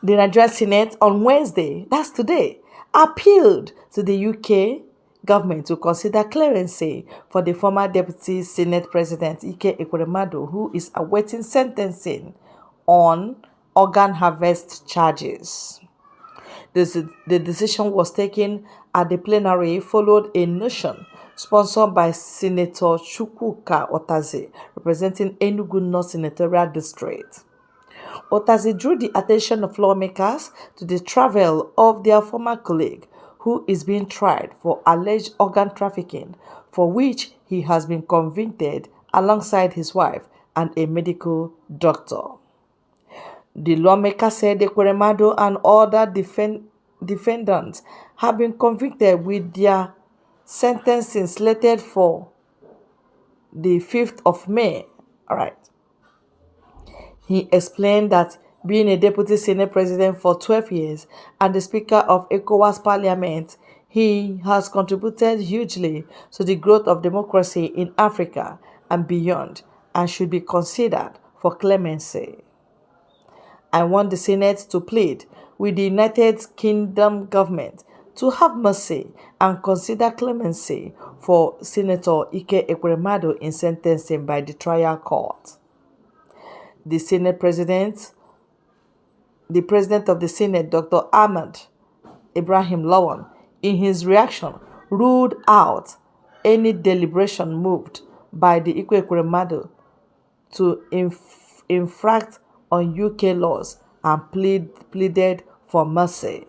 The Nigerian Senate on Wednesday, that's today, appealed to the UK government to consider clemency for the former Deputy Senate President Ekweremadu, who is awaiting sentencing on organ harvest charges. The decision was taken at the plenary followed a motion sponsored by Senator Chukwuka Otazi, representing Enugu North Senatorial District. Otazi drew the attention of lawmakers to the travel of their former colleague, who is being tried for alleged organ trafficking, for which he has been convicted alongside his wife and a medical doctor. The lawmaker said Ekweremadu and other defendants have been convicted with their sentencing slated for the 5th of May. All right. He explained that being a deputy Senate president for 12 years and the Speaker of ECOWAS Parliament, he has contributed hugely to the growth of democracy in Africa and beyond and should be considered for clemency. I want the Senate to plead with the United Kingdom government to have mercy and consider clemency for Senator Ekweremadu in sentencing by the trial court. The Senate President, the President of the Senate, Dr. Ahmad Ibrahim Lawan, in his reaction, ruled out any deliberation moved by the Ekweremadu to infract on UK laws and pleaded for mercy.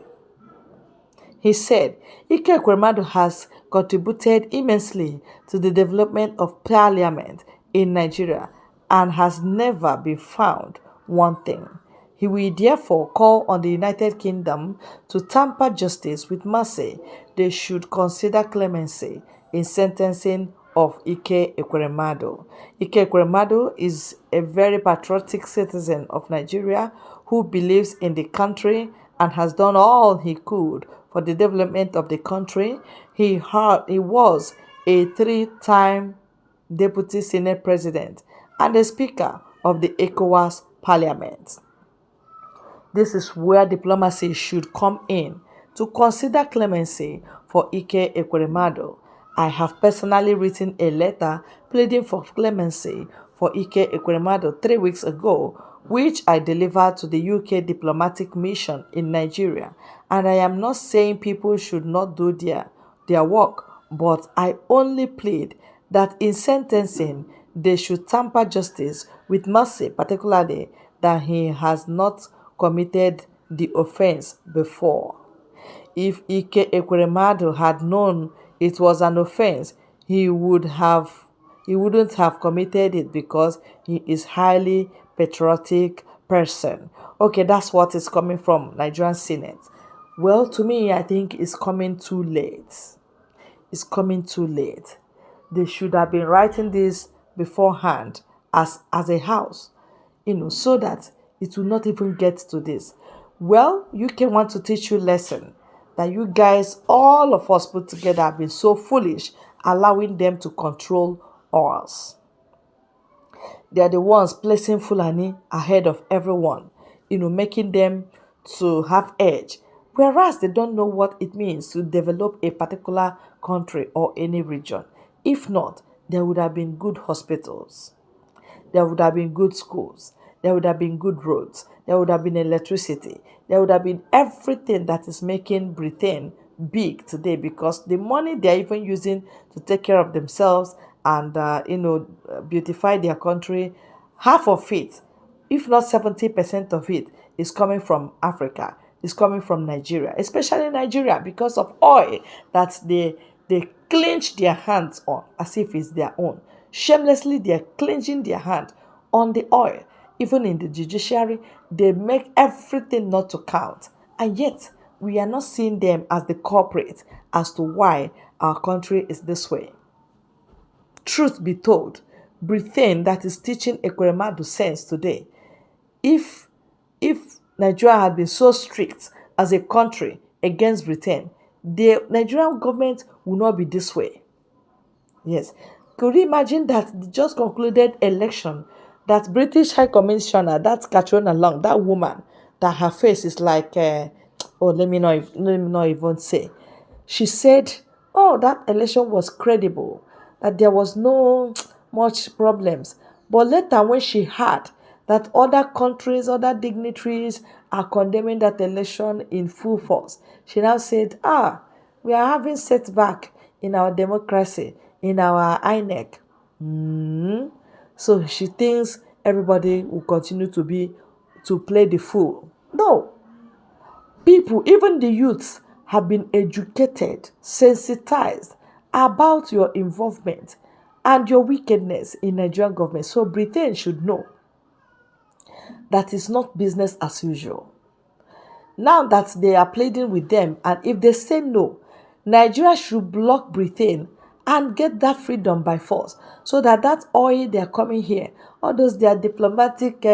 He said, Ekweremadu has contributed immensely to the development of parliament in Nigeria and has never been found wanting. He will therefore call on the United Kingdom to tamper justice with mercy. They should consider clemency in sentencing of Ekweremadu. Ekweremadu is a very patriotic citizen of Nigeria who believes in the country and has done all he could for the development of the country. He was a 3-time Deputy Senate President and the Speaker of the ECOWAS Parliament. This is where diplomacy should come in to consider clemency for Ekweremadu. I have personally written a letter pleading for clemency for Ekweremadu 3 weeks ago, which I delivered to the UK diplomatic mission in Nigeria. And I am not saying people should not do their work, but I only plead that in sentencing, they should tamper justice with mercy, particularly that he has not committed the offense before. If Ekweremadu had known it was an offense, he wouldn't have committed it because he is highly patriotic person. Okay, that's what is coming from Nigerian Senate. Well, to me, I think it's coming too late. It's coming too late. They should have been writing this beforehand as a house, so that it will not even get to this. Well, UK want to teach you lesson that you guys, all of us put together, have been so foolish, allowing them to control us. They are the ones placing Fulani ahead of everyone, making them to have edge, whereas they don't know what it means to develop a particular country or any region. If not, there would have been good hospitals. There would have been good schools. There would have been good roads. There would have been electricity. There would have been everything that is making Britain big today, because the money they're even using to take care of themselves and, beautify their country, half of it, if not 70% of it, is coming from Africa. It's coming from Nigeria, especially Nigeria, because of oil that they clench their hands on as if it's their own. Shamelessly, they're clenching their hand on the oil. Even in the judiciary, they make everything not to count. And yet, we are not seeing them as the culprit as to why our country is this way. Truth be told, Britain that is teaching Ekweremadu sense today. If Nigeria had been so strict as a country against Britain, the Nigerian government will not be this way. Yes. Could you imagine that the just concluded election, that British High Commissioner, that Catriona Long, that woman, that her face is like, oh, let me not even say. She said, oh, that election was credible, that there was no much problems. But later, when she heard that other countries, other dignitaries are condemning that election in full force, she now said, we are having setback in our democracy, in our INEC. So she thinks everybody will continue to play the fool. No, people, even the youths, have been educated, sensitized about your involvement and your wickedness in Nigerian government. So Britain should know that it's not business as usual. Now that they are pleading with them, and if they say no, Nigeria should block Britain and get that freedom by force, so that that oil they are coming here, all those their diplomatic,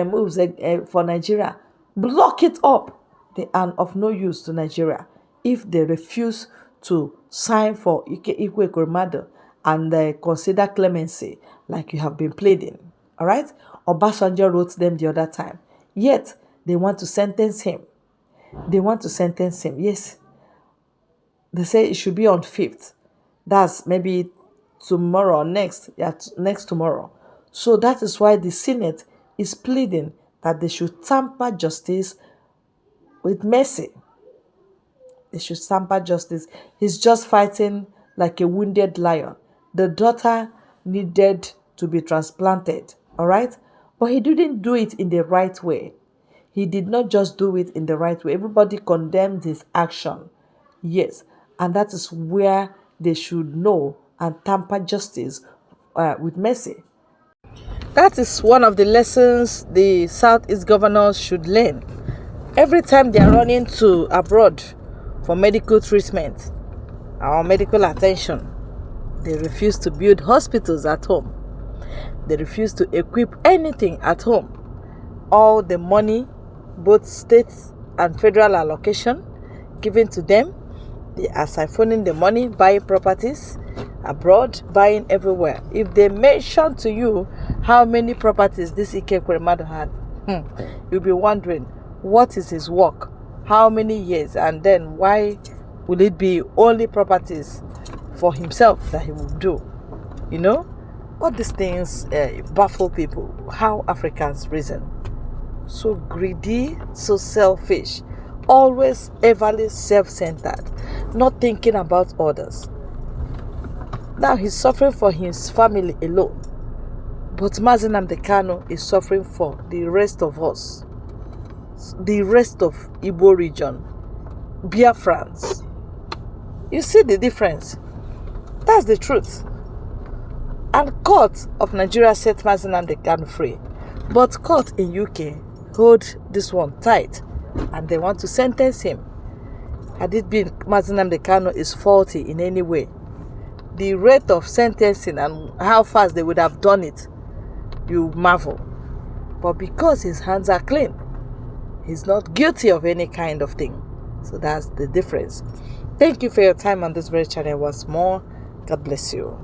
moves for Nigeria, block it up. They are of no use to Nigeria if they refuse to sign for Ekweremadu and consider clemency like you have been pleading. All right? Obasanjo wrote them the other time. Yet, they want to sentence him. They want to sentence him. Yes. They say it should be on 5th. That's maybe tomorrow or next. Yeah, next tomorrow. So that is why the Senate is pleading that they should tamper justice with mercy. They should tamper justice. He's just fighting like a wounded lion. The daughter needed to be transplanted. All right? But he didn't do it in the right way. He did not just do it in the right way. Everybody condemned his action. Yes. And that is where they should know and tamper justice with mercy. That is one of the lessons the Southeast governors should learn. Every time they are running to abroad for medical treatment or medical attention, they refuse to build hospitals at home. They refuse to equip anything at home. All the money, both state and federal allocation given to them, they are siphoning the money, buying properties abroad, buying everywhere. If they mention to you how many properties this Ekweremadu had, you'll be wondering, what is his work? How many years? And then why will it be only properties for himself that he will do? You know? All these things baffle people. How Africans reason. So greedy, so selfish, always everly self-centered, not thinking about others. Now he's suffering for his family alone. But Mazi Nnamdi Kanu is suffering for the rest of us. The rest of Igbo region. Biafrans. You see the difference? That's the truth. And court of Nigeria set Mazi Nnamdi Kanu free. But court in UK hold this one tight. And they want to sentence him. Had it been Mazi Nnamdi Kanu is faulty in any way, the rate of sentencing and how fast they would have done it, you marvel. But because his hands are clean, he's not guilty of any kind of thing. So that's the difference. Thank you for your time on this very channel once more. God bless you.